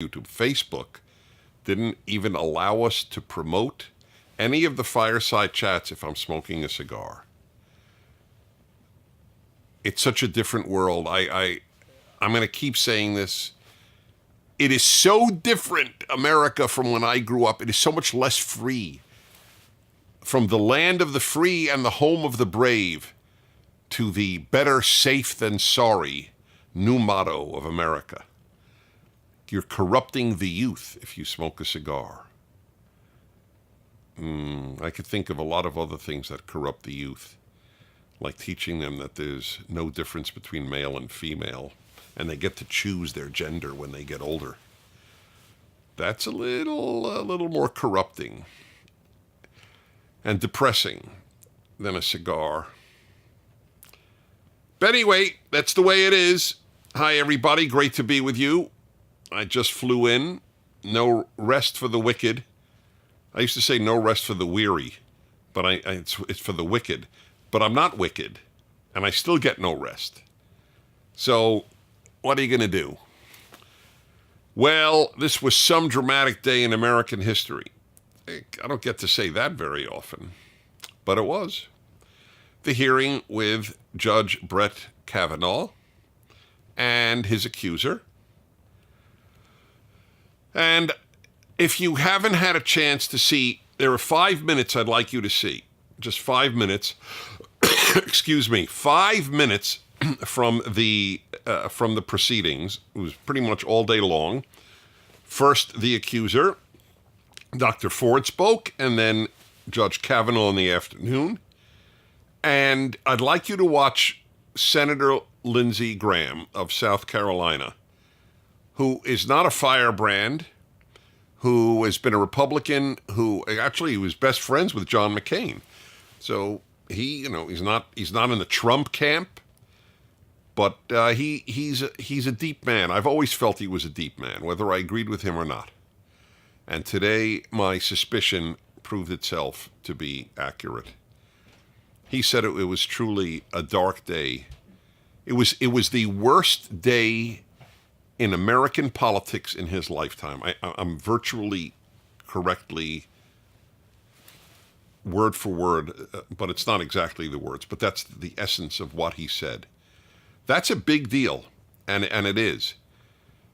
YouTube. Facebook didn't even allow us to promote any of the fireside chats if I'm smoking a cigar. It's such a different world. I'm going to keep saying this. It is so different, America, from when I grew up. It is so much less free. From the land of the free and the home of the brave to the better safe than sorry new motto of America. You're corrupting the youth if you smoke a cigar. I could think of a lot of other things that corrupt the youth, like teaching them that there's no difference between male and female, and they get to choose their gender when they get older. That's a little more corrupting and depressing than a cigar. But anyway, that's the way it is. Hi, everybody. Great to be with you. I just flew in. No rest for the wicked. I used to say no rest for the weary, but it's for the wicked. But I'm not wicked, and I still get no rest. So what are you going to do? Well, this was some dramatic day in American history. I don't get to say that very often, but it was. The hearing with Judge Brett Kavanaugh and his accuser. And if you haven't had a chance to see, there are 5 minutes I'd like you to see. Just 5 minutes. Excuse me. 5 minutes from the proceedings. It was pretty much all day long. First, the accuser, Dr. Ford, spoke, and then Judge Kavanaugh in the afternoon. And I'd like you to watch Senator Lindsey Graham of South Carolina, who is not a firebrand, who has been a Republican, who actually was best friends with John McCain. So he's not in the Trump camp, but he's a deep man. I've always felt he was a deep man, whether I agreed with him or not. And today my suspicion proved itself to be accurate. He said it was truly a dark day. It was the worst day in American politics in his lifetime. I'm virtually correctly, word for word, but it's not exactly the words, but that's the essence of what he said. That's a big deal, and it is.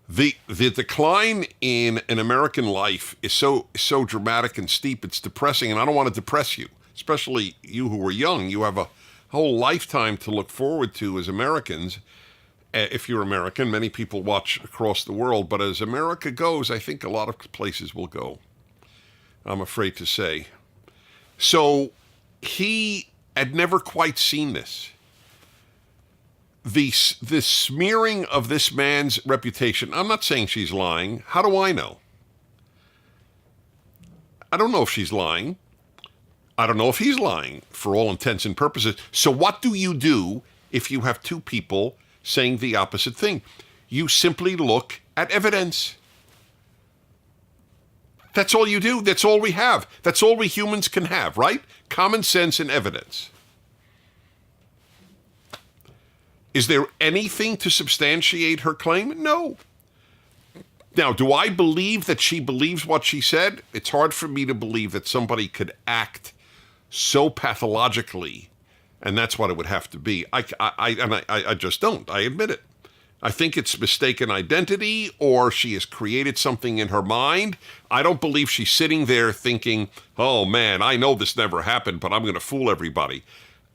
The decline in American life is so dramatic and steep, it's depressing, and I don't want to depress you, especially you who are young. You have a whole lifetime to look forward to as Americans. If you're American, many people watch across the world, but as America goes, I think a lot of places will go, I'm afraid to say. So he had never quite seen this. The smearing of this man's reputation, I'm not saying she's lying. How do I know? I don't know if she's lying. I don't know if he's lying for all intents and purposes. So what do you do if you have two people saying the opposite thing? You simply look at evidence. That's all you do. That's all we have. That's all we humans can have, right? Common sense and evidence. Is there anything to substantiate her claim? No. Now, do I believe that she believes what she said? It's hard for me to believe that somebody could act so pathologically, and that's what it would have to be. I just don't. I admit it. I think it's mistaken identity, or she has created something in her mind. I don't believe she's sitting there thinking, oh man, I know this never happened, but I'm going to fool everybody.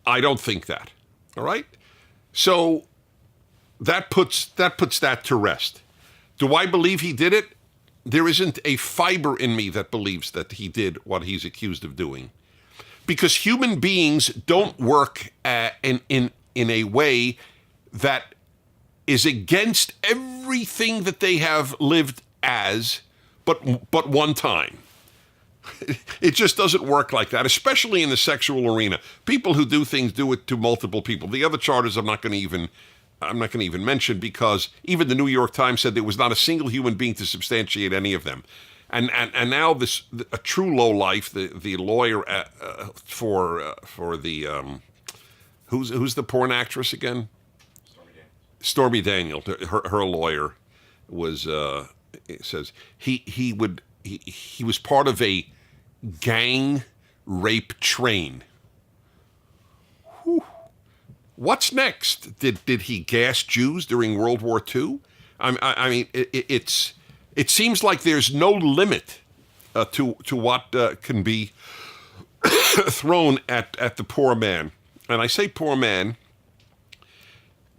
I don't think that. All right? So that puts that to rest. Do I believe he did it? There isn't a fiber in me that believes that he did what he's accused of doing. Because human beings don't work in a way that is against everything that they have lived as, but one time. It just doesn't work like that, especially in the sexual arena. People who do things do it to multiple people. The other charges I'm not going to even mention, because even the New York Times said there was not a single human being to substantiate any of them. And now a true lowlife, the lawyer for the who's the porn actress again? Stormy Daniels. Stormy Daniels. Her lawyer was It says he was part of a gang rape train. Whew. What's next? Did he gas Jews during World War II? I mean, it seems like there's no limit to what can be thrown at the poor man. And I say poor man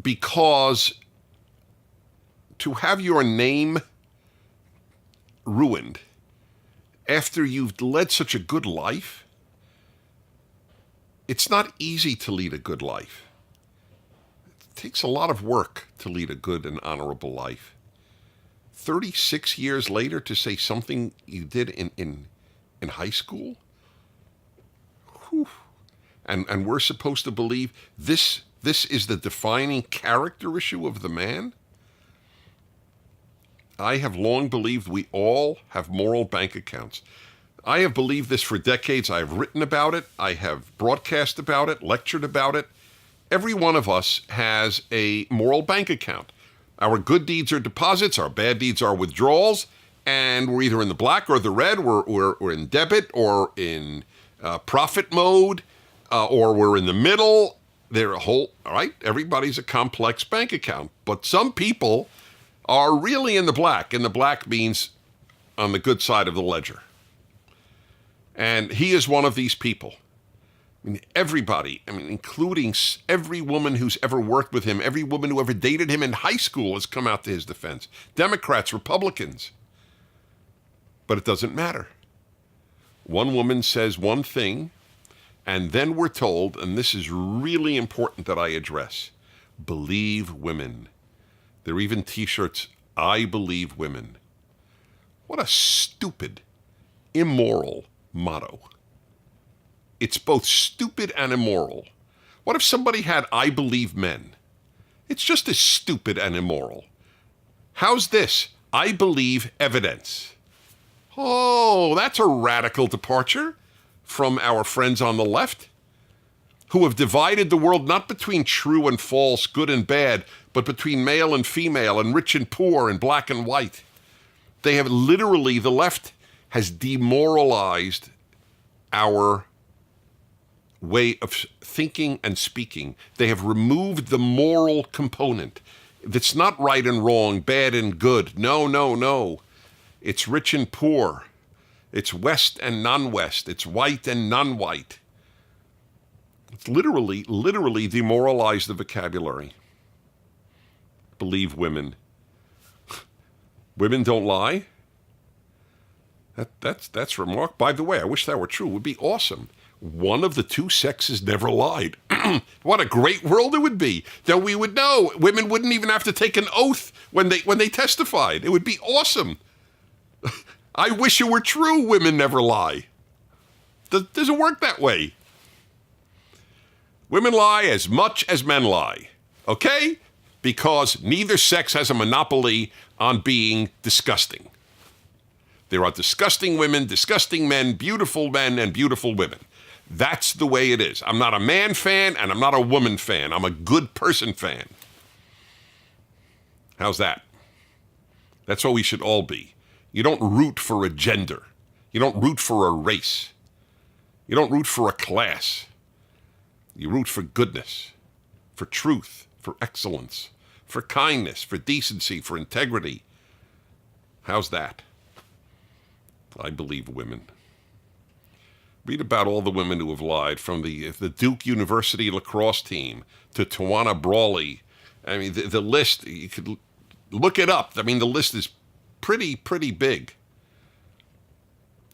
because to have your name ruined after you've led such a good life, it's not easy to lead a good life. It takes a lot of work to lead a good and honorable life. 36 years later to say something you did in high school? Whew. And we're supposed to believe this is the defining character issue of the man? I have long believed we all have moral bank accounts. I have believed this for decades. I have written about it. I have broadcast about it, lectured about it. Every one of us has a moral bank account. Our good deeds are deposits, our bad deeds are withdrawals, and we're either in the black or the red. We're in debit or in profit mode, or we're in the middle. All right, everybody's a complex bank account, but some people are really in the black, and the black means on the good side of the ledger. And he is one of these people. I mean, everybody, including every woman who's ever worked with him, every woman who ever dated him in high school has come out to his defense. Democrats, Republicans. But it doesn't matter. One woman says one thing, and then we're told, and this is really important that I address, believe women. There are even t-shirts, I believe women. What a stupid, immoral motto. It's both stupid and immoral. What if somebody had I believe men? It's just as stupid and immoral. How's this? I believe evidence. Oh, that's a radical departure from our friends on the left, who have divided the world not between true and false, good and bad, but between male and female and rich and poor and black and white. They have literally, the left has demoralized our way of thinking and speaking. They have removed the moral component. That's not right and wrong, bad and good. No. It's rich and poor. It's West and non-West. It's white and non-white. It's literally demoralized the vocabulary. Believe women. Women don't lie? That's remarkable. By the way, I wish that were true. It would be awesome. One of the two sexes never lied. What a great world it would be. Then we would know. Women wouldn't even have to take an oath when they testified. It would be awesome. I wish it were true women never lie. Doesn't work that way. Women lie as much as men lie. Okay? Because neither sex has a monopoly on being disgusting. There are disgusting women, disgusting men, and beautiful women. That's the way it is. I'm not a man fan and I'm not a woman fan. I'm a good person fan. How's that? That's what we should all be. You don't root for a gender. You don't root for a race. You don't root for a class. You root for goodness, for truth, for excellence, for kindness, for decency, for integrity. How's that? I believe women. Read about all the women who have lied, from the Duke University lacrosse team to Tawana Brawley. I mean, the list, you could look it up. I mean, the list is pretty big.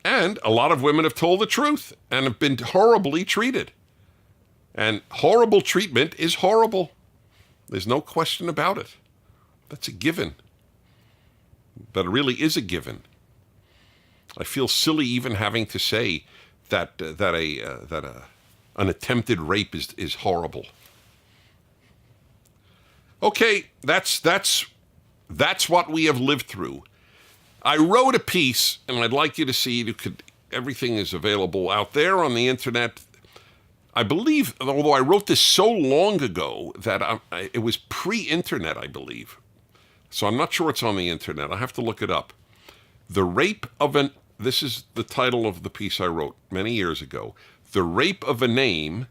And a lot of women have told the truth and have been horribly treated. And horrible treatment is horrible. There's no question about it. That's a given. But it really is a given. I feel silly even having to say that an attempted rape is horrible. Okay, that's what we have lived through. I wrote a piece, and I'd like you to see it. Everything is available out there on the internet. I believe, although I wrote this so long ago that it was pre-internet, I believe. So I'm not sure it's on the internet. I have to look it up. The rape of an... This is the title of the piece I wrote many years ago. The rape of a name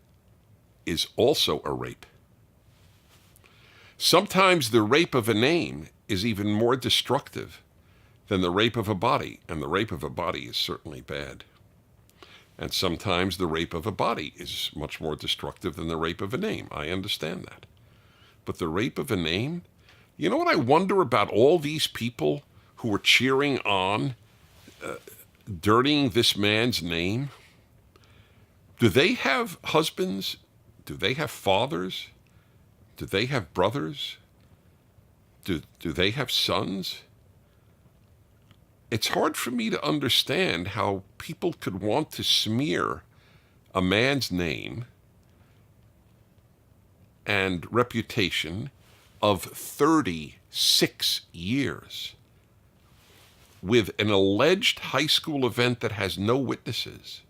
is also a rape. Sometimes the rape of a name is even more destructive than the rape of a body, and the rape of a body is certainly bad. And sometimes the rape of a body is much more destructive than the rape of a name. I understand that. But the rape of a name, you know what I wonder about all these people who were cheering on dirtying this man's name? Do they have husbands? Do they have fathers? Do they have brothers? Do they have sons? It's hard for me to understand how people could want to smear a man's name and reputation of 36 years with an alleged high school event that has no witnesses.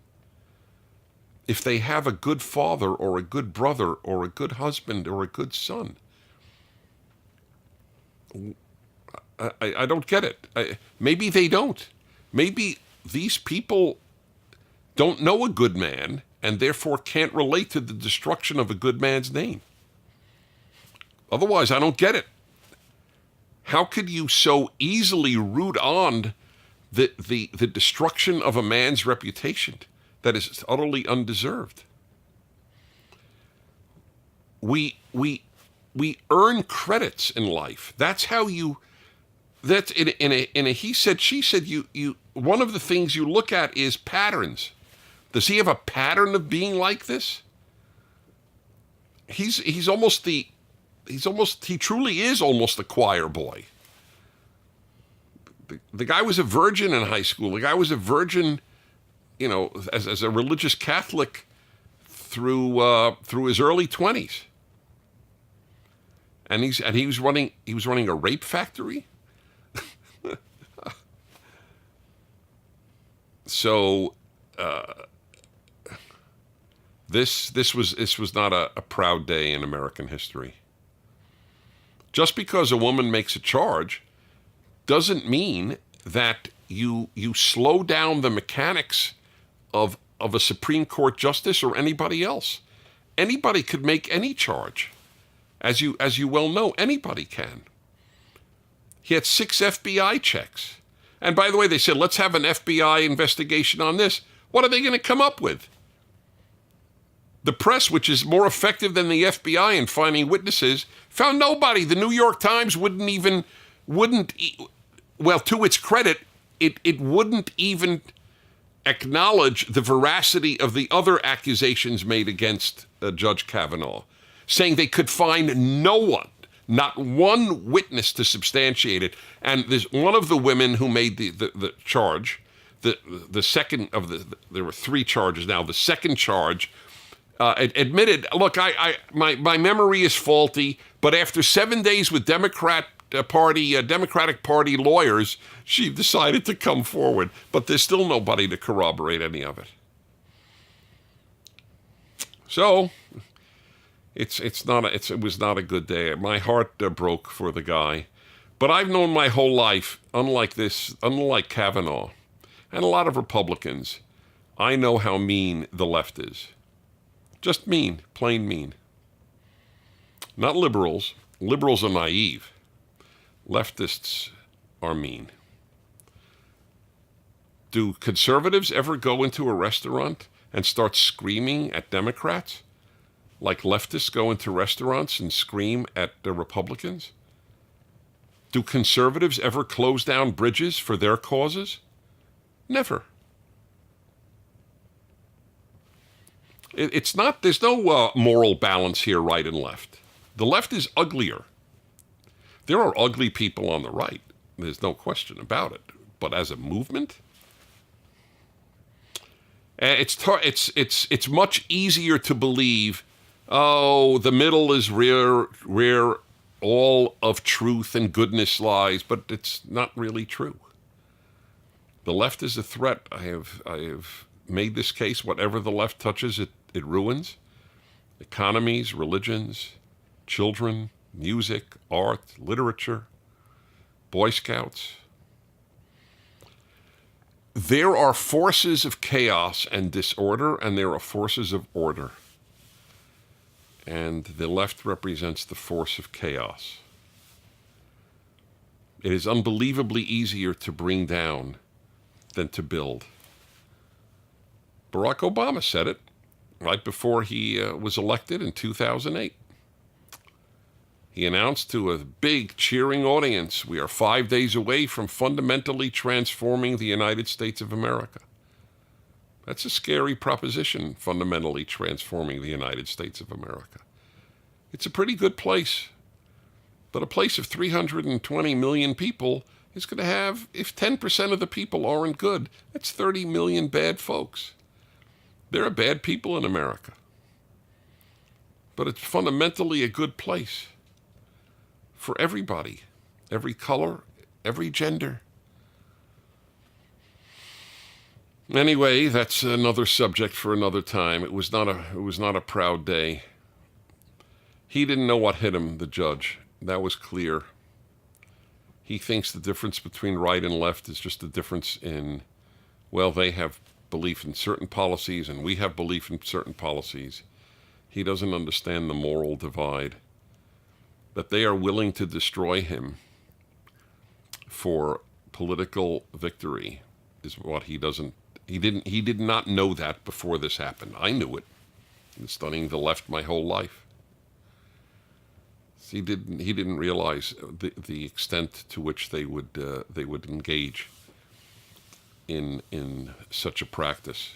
If they have a good father or a good brother or a good husband or a good son. I don't get it. Maybe they don't. Maybe these people don't know a good man and therefore can't relate to the destruction of a good man's name. Otherwise, I don't get it. How could you so easily root on the destruction of a man's reputation that is utterly undeserved? We earn credits in life. That's how you... That's in a he said, she said, you one of the things you look at is patterns. Does he have a pattern of being like this? He truly is almost a choir boy. The guy was a virgin in high school. The guy was a virgin, as a religious Catholic through his early 20s. And he was running a rape factory. So this was not a proud day in American history. Just because a woman makes a charge doesn't mean that you slow down the mechanics of a Supreme Court justice or anybody else. Anybody could make any charge. As you well know, anybody can. He had 6 FBI checks. And by the way, they said, let's have an FBI investigation on this. What are they going to come up with? The press, which is more effective than the FBI in finding witnesses, found nobody. The New York Times wouldn't, to its credit, it wouldn't even acknowledge the veracity of the other accusations made against Judge Kavanaugh, saying they could find no one, not one witness to substantiate it. And there's one of the women who made the charge, the second of there were 3 charges now. The second charge admitted, look, my memory is faulty, but after 7 days with Democratic Party lawyers, she decided to come forward. But there's still nobody to corroborate any of it. So it was not a good day. My heart broke for the guy. But I've known my whole life, unlike Kavanaugh, and a lot of Republicans, I know how mean the left is. Just mean, plain mean. Not liberals. Liberals are naive. Leftists are mean. Do conservatives ever go into a restaurant and start screaming at Democrats? Like leftists go into restaurants and scream at the Republicans? Do conservatives ever close down bridges for their causes? Never. There's no moral balance here, right and left. The left is uglier. There are ugly people on the right. There's no question about it. But as a movement, it's much easier to believe, the middle is where all of truth and goodness lies, but it's not really true. The left is a threat. I have made this case. Whatever the left touches, it ruins. Economies, religions, children, music, art, literature. Boy Scouts. There are forces of chaos and disorder, and there are forces of order. And the left represents the force of chaos. It is unbelievably easier to bring down than to build. Barack Obama said it right before he was elected in 2008. He announced to a big cheering audience, "We are 5 days away from fundamentally transforming the United States of America." That's a scary proposition, fundamentally transforming the United States of America. It's a pretty good place. But a place of 320 million people is going to have, if 10% of the people aren't good, that's 30 million bad folks. There are bad people in America. But it's fundamentally a good place for everybody, every color, every gender. Anyway, that's another subject for another time. It was not a proud day. He didn't know what hit him, the judge. That was clear. He thinks the difference between right and left is just a difference in, well, they have belief in certain policies and we have belief in certain policies. He doesn't understand the moral divide. That they are willing to destroy him for political victory is what he doesn't. He did not know that before this happened. I knew it. I've been studying the left my whole life. He didn't realize the extent to which they would engage in such a practice.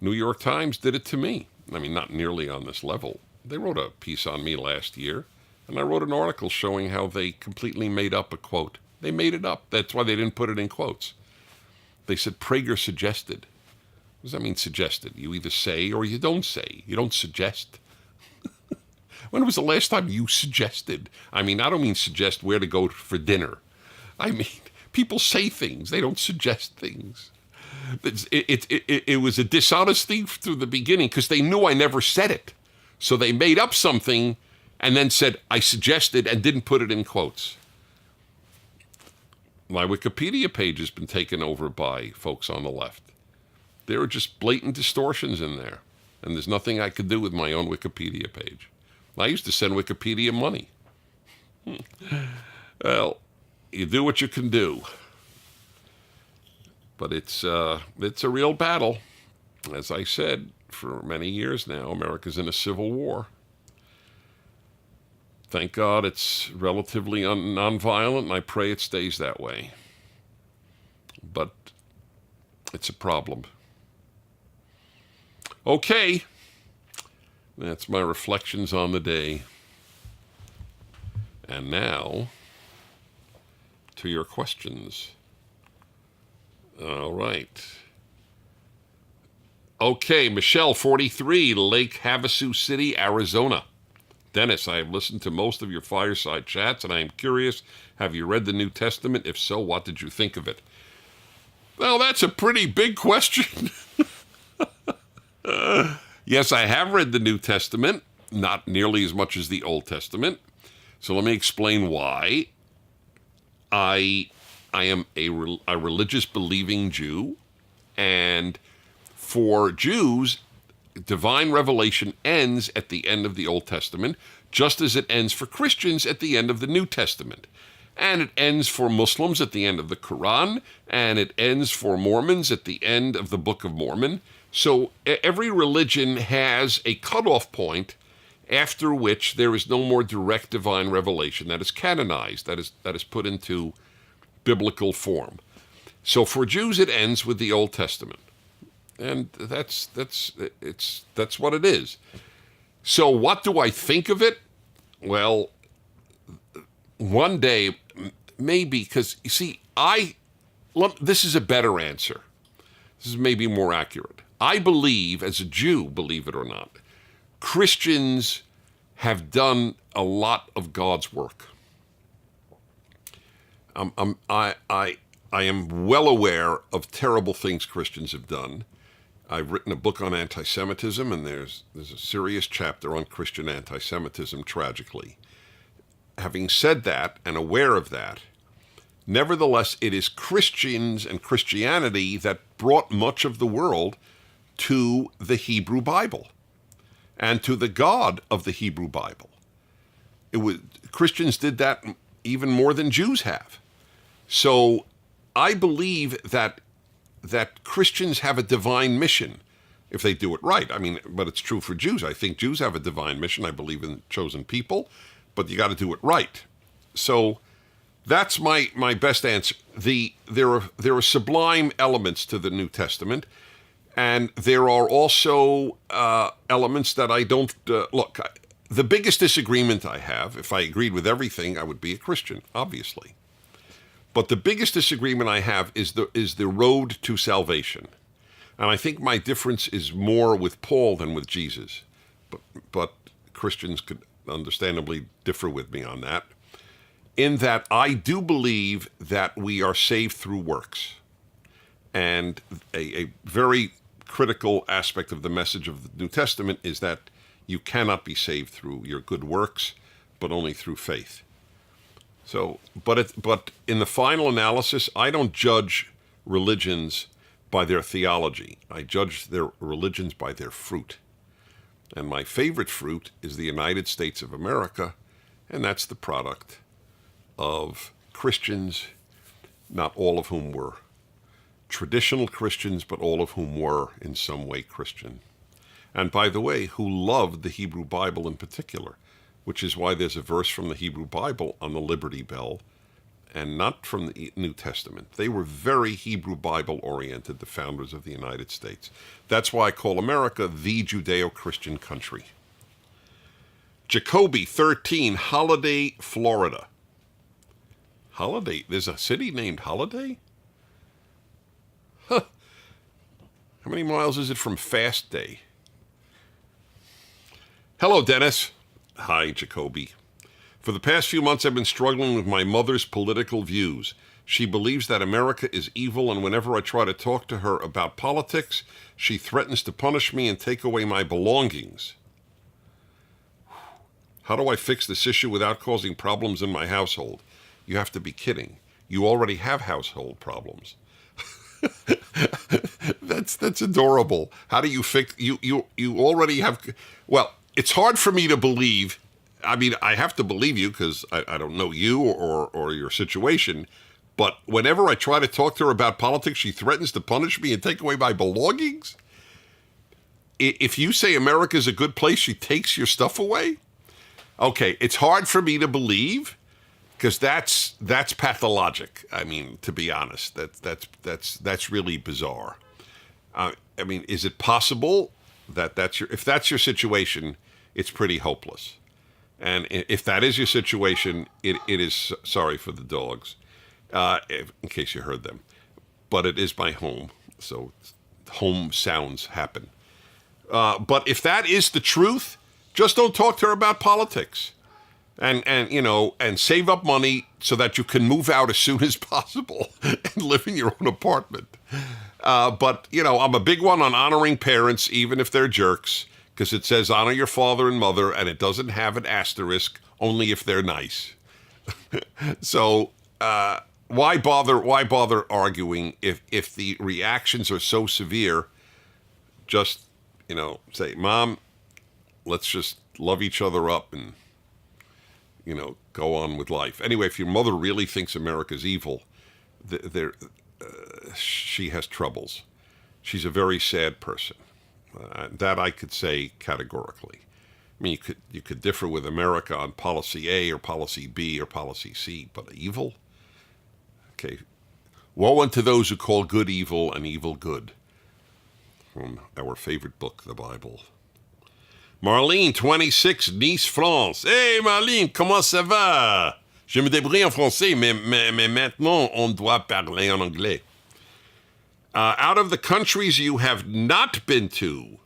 New York Times did it to me. I mean, not nearly on this level. They wrote a piece on me last year. And I wrote an article showing how they completely made up a quote. They made it up. That's why they didn't put it in quotes. They said Prager suggested. What does that mean, suggested? You either say or you don't say. You don't suggest. When was the last time you suggested? I mean, I don't mean suggest where to go for dinner. I mean, people say things. They don't suggest things. It was a dishonesty through the beginning because they knew I never said it. So they made up something and then said, I suggested, and didn't put it in quotes. My Wikipedia page has been taken over by folks on the left. There are just blatant distortions in there, and there's nothing I could do with my own Wikipedia page. I used to send Wikipedia money. Well, you do what you can do. But it's a real battle. As I said, for many years now, America's in a civil war. Thank God it's relatively nonviolent, and I pray it stays that way. But it's a problem. Okay. That's my reflections on the day. And now, to your questions. All right. Okay, Michelle, 43, Lake Havasu City, Arizona. Dennis, I have listened to most of your fireside chats, and I am curious, have you read the New Testament? If so, what did you think of it? Well, that's a pretty big question. Yes, I have read the New Testament, not nearly as much as the Old Testament. So let me explain why. I am a religious believing Jew, and for Jews, divine revelation ends at the end of the Old Testament, just as it ends for Christians at the end of the New Testament. And it ends for Muslims at the end of the Quran, and it ends for Mormons at the end of the Book of Mormon. So every religion has a cutoff point after which there is no more direct divine revelation that is canonized, that is put into biblical form. So for Jews, it ends with the Old Testament. And that's what it is. So what do I think of it? Well, one day, maybe, because, you see, this is a better answer. This is maybe more accurate. I believe, as a Jew, believe it or not, Christians have done a lot of God's work. I am well aware of terrible things Christians have done. I've written a book on anti-Semitism, and there's a serious chapter on Christian anti-Semitism, tragically. Having said that, and aware of that, Nevertheless, it is Christians and Christianity that brought much of the world to the Hebrew Bible and to the God of the Hebrew Bible. Christians did that even more than Jews have. So I believe that Christians have a divine mission if they do it right. I mean, but it's true for Jews. I think Jews have a divine mission. I believe in chosen people, but you got to do it right. So that's my best answer. There are sublime elements to the New Testament, and there are also elements that I don't look. The biggest disagreement I have, if I agreed with everything, I would be a Christian, obviously. But the biggest disagreement I have is the road to salvation. And I think my difference is more with Paul than with Jesus. But Christians could understandably differ with me on that. In that I do believe that we are saved through works. And a very critical aspect of the message of the New Testament is that you cannot be saved through your good works, but only through faith. So, but in the final analysis, I don't judge religions by their theology. I judge their religions by their fruit. And my favorite fruit is the United States of America, and that's the product of Christians, not all of whom were traditional Christians, but all of whom were in some way Christian. And by the way, who loved the Hebrew Bible in particular, which is why there's a verse from the Hebrew Bible on the Liberty Bell and not from the New Testament. They were very Hebrew Bible oriented, the founders of the United States. That's why I call America the Judeo-Christian country. Jacoby, 13, Holiday, Florida. Holiday? There's a city named Holiday? Huh. How many miles is it from Fast Day? Hello, Dennis. Hi, Jacoby. For the past few months, I've been struggling with my mother's political views. She believes that America is evil, and whenever I try to talk to her about politics, she threatens to punish me and take away my belongings. How do I fix this issue without causing problems in my household? You have to be kidding. You already have household problems. That's adorable. How do you fix you already have? Well, it's hard for me to believe. I mean, I have to believe you because I don't know you or your situation. But whenever I try to talk to her about politics, she threatens to punish me and take away my belongings. If you say America's a good place, she takes your stuff away. Okay, it's hard for me to believe because that's pathologic. I mean, to be honest, that's really bizarre. I mean, is it possible that if that's your situation, it's pretty hopeless. And if that is your situation, it is, sorry for the dogs, in case you heard them, but it is my home, so home sounds happen. But if that is the truth, just don't talk to her about politics, and save up money so that you can move out as soon as possible and live in your own apartment. But I'm a big one on honoring parents, even if they're jerks. Because it says honor your father and mother, and it doesn't have an asterisk, only if they're nice. So why bother arguing if the reactions are so severe? Just say, Mom, let's just love each other up and go on with life. Anyway, if your mother really thinks America's evil, she has troubles. She's a very sad person. That I could say categorically. I mean, you could differ with America on policy A or policy B or policy C, but evil? Okay. Woe unto those who call good evil and evil good. From our favorite book, the Bible. Marlene, 26, Nice, France. Hey, Marlene, comment ça va? Je me débrouille en français, mais maintenant, on doit parler en anglais. Out of the countries you have not been to,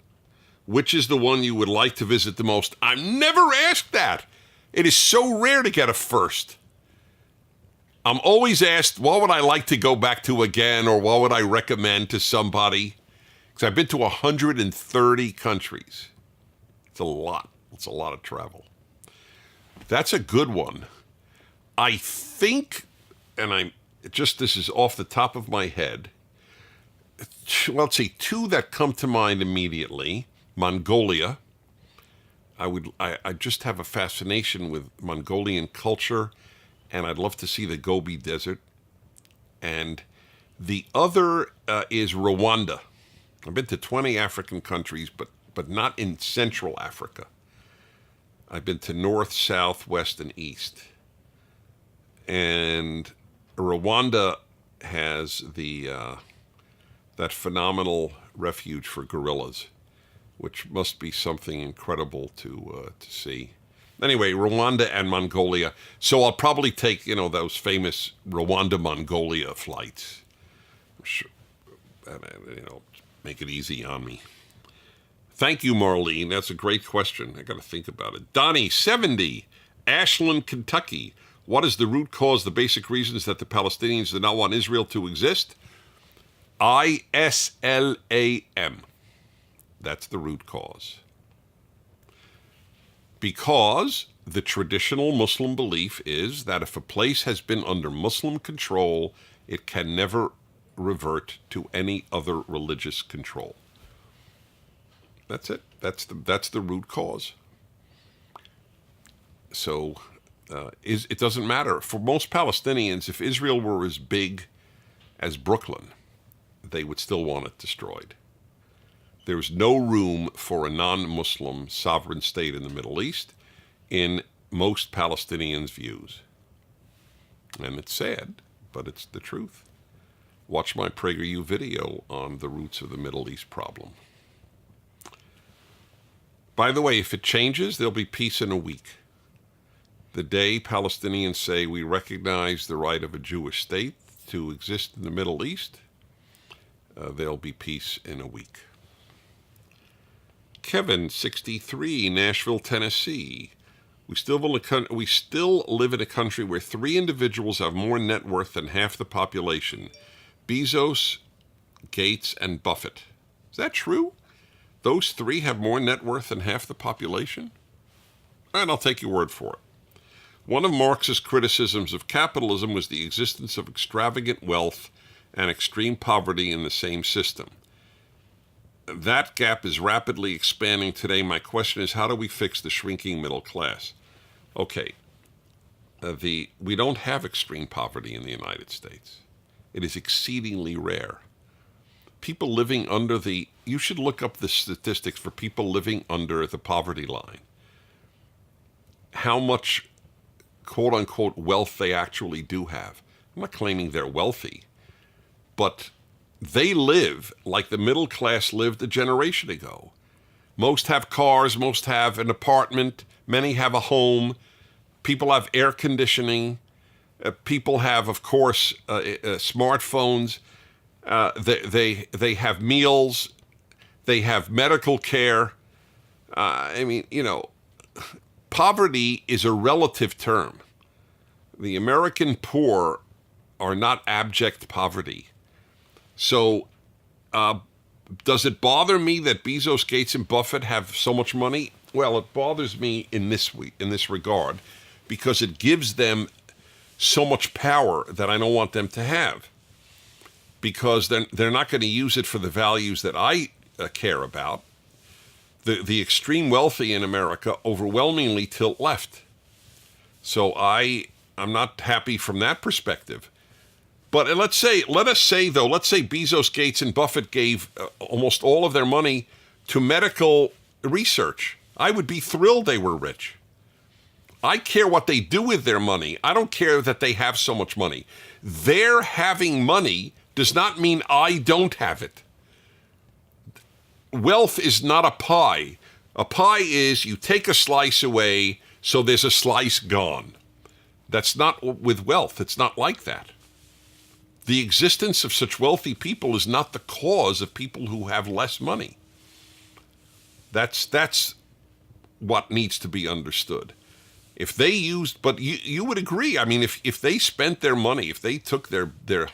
which is the one you would like to visit the most? I'm never asked that. It is so rare to get a first. I'm always asked, what would I like to go back to again, or what would I recommend to somebody? Because I've been to 130 countries. It's a lot. It's a lot of travel. That's a good one. I think, and this is off the top of my head. Well, let's see, two that come to mind immediately. Mongolia. I just have a fascination with Mongolian culture, and I'd love to see the Gobi Desert. And the other is Rwanda. I've been to 20 African countries, but not in Central Africa. I've been to North, South, West, and East. And Rwanda has that phenomenal refuge for gorillas, which must be something incredible to see. Anyway, Rwanda and Mongolia. So I'll probably take, those famous Rwanda-Mongolia flights. I'm sure, make it easy on me. Thank you, Marlene. That's a great question. I got to think about it. Donnie, 70, Ashland, Kentucky. What is the root cause, the basic reasons that the Palestinians do not want Israel to exist? ISLAM. That's the root cause. Because the traditional Muslim belief is that if a place has been under Muslim control, it can never revert to any other religious control. That's it. That's the root cause. So it doesn't matter. For most Palestinians, if Israel were as big as Brooklyn, they would still want it destroyed. There's no room for a non-Muslim sovereign state in the Middle East in most Palestinians' views. And it's sad, but it's the truth. Watch my PragerU video on the roots of the Middle East problem. By the way, if it changes, there'll be peace in a week. The day Palestinians say we recognize the right of a Jewish state to exist in the Middle East, there'll be peace in a week. Kevin, 63, Nashville, Tennessee. We still live in a country where 3 individuals have more net worth than half the population. Bezos, Gates, and Buffett. Is that true? Those 3 have more net worth than half the population? And I'll take your word for it. One of Marx's criticisms of capitalism was the existence of extravagant wealth and extreme poverty in the same system. That gap is rapidly expanding today. My question is, how do we fix the shrinking middle class? Okay, we don't have extreme poverty in the United States. It is exceedingly rare. People living under you should look up the statistics for people living under the poverty line. How much, quote unquote, wealth they actually do have. I'm not claiming they're wealthy, but they live like the middle class lived a generation ago. Most have cars, most have an apartment, many have a home, people have air conditioning, people have, of course, smartphones, they have meals, they have medical care. Poverty is a relative term. The American poor are not abject poverty. So, does it bother me that Bezos, Gates, and Buffett have so much money? Well, it bothers me in this regard, because it gives them so much power that I don't want them to have. Because they're not going to use it for the values that I care about. The extreme wealthy in America overwhelmingly tilt left. So I'm not happy from that perspective. But let us say Bezos, Gates, and Buffett gave almost all of their money to medical research. I would be thrilled they were rich. I care what they do with their money. I don't care that they have so much money. Their having money does not mean I don't have it. Wealth is not a pie. A pie is you take a slice away, so there's a slice gone. That's not with wealth. It's not like that. The existence of such wealthy people is not the cause of people who have less money. That's what needs to be understood. If they used, but you would agree, I mean, if they spent their money, if they took their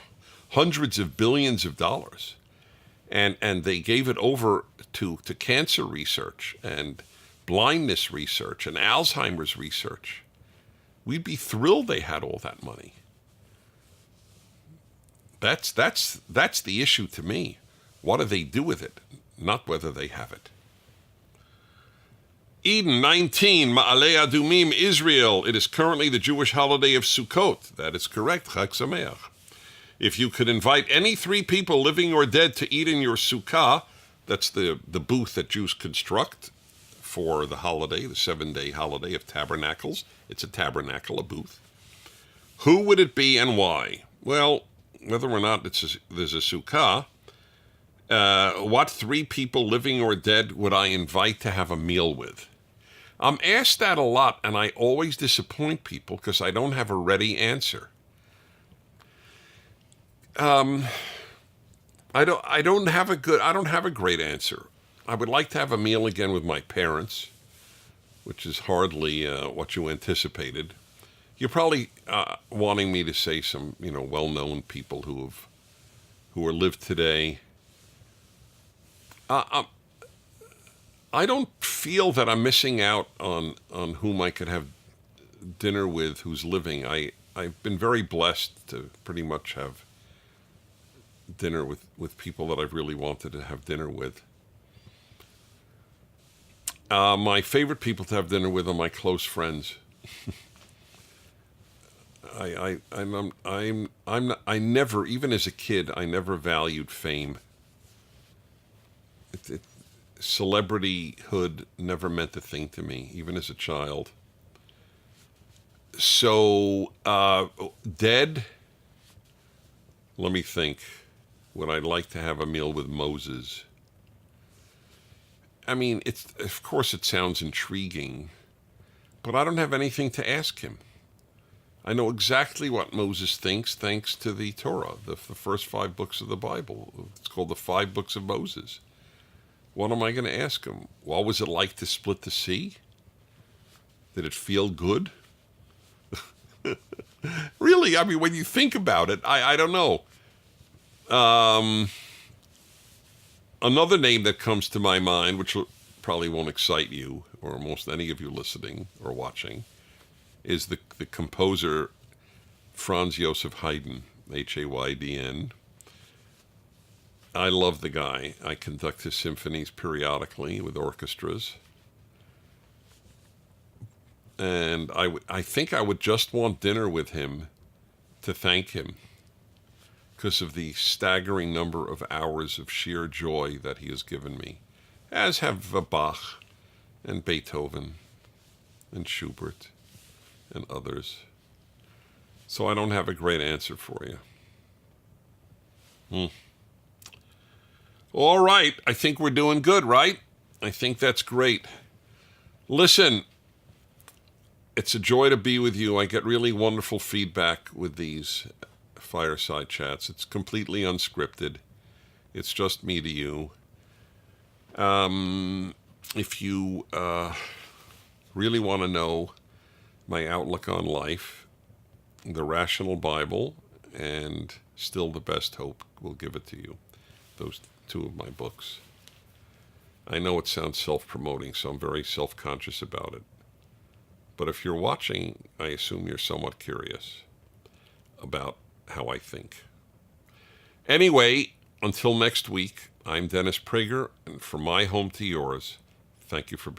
hundreds of billions of dollars and they gave it over to cancer research and blindness research and Alzheimer's research, we'd be thrilled they had all that money. That's the issue to me. What do they do with it? Not whether they have it. Eden 19, Ma'aleh Adumim, Israel. It is currently the Jewish holiday of Sukkot. That is correct. Chag Sameach. If you could invite any 3 people, living or dead, to eat in your sukkah, that's the booth that Jews construct for the holiday, the 7-day holiday of tabernacles. It's a tabernacle, a booth. Who would it be and why? Well, whether or not there's a sukkah, what 3 people, living or dead, would I invite to have a meal with? I'm asked that a lot, and I always disappoint people because I don't have a ready answer. I don't have a great answer. I would like to have a meal again with my parents, which is hardly what you anticipated. You're probably wanting me to say some, well-known people who are lived today. I don't feel that I'm missing out on whom I could have dinner with who's living. I've been very blessed to pretty much have dinner with people that I've really wanted to have dinner with. My favorite people to have dinner with are my close friends. I never, even as a kid, I never valued fame. Celebrityhood never meant a thing to me, even as a child. So, dead, let me think. Would I like to have a meal with Moses? I mean, of course it sounds intriguing, but I don't have anything to ask him. I know exactly what Moses thinks thanks to the Torah, the first 5 books of the Bible. It's called the 5 books of Moses. What am I going to ask him? What was it like to split the sea? Did it feel good? Really, I mean, when you think about it, I don't know. Another name that comes to my mind, which probably won't excite you, or most any of you listening or watching, is the composer Franz Joseph Haydn, Haydn. I love the guy. I conduct his symphonies periodically with orchestras. And I think I would just want dinner with him to thank him because of the staggering number of hours of sheer joy that he has given me, as have Bach and Beethoven and Schubert and others. So I don't have a great answer for you. All right, I think we're doing good, right? I think that's great. Listen, it's a joy to be with you. I get really wonderful feedback with these fireside chats. It's completely unscripted. It's just me to you. If you really want to know my outlook on life, The Rational Bible and Still the Best Hope will give it to you. Those 2 of my books. I know it sounds self-promoting, so I'm very self-conscious about it. But if you're watching, I assume you're somewhat curious about how I think. Anyway, until next week, I'm Dennis Prager, and from my home to yours, thank you for being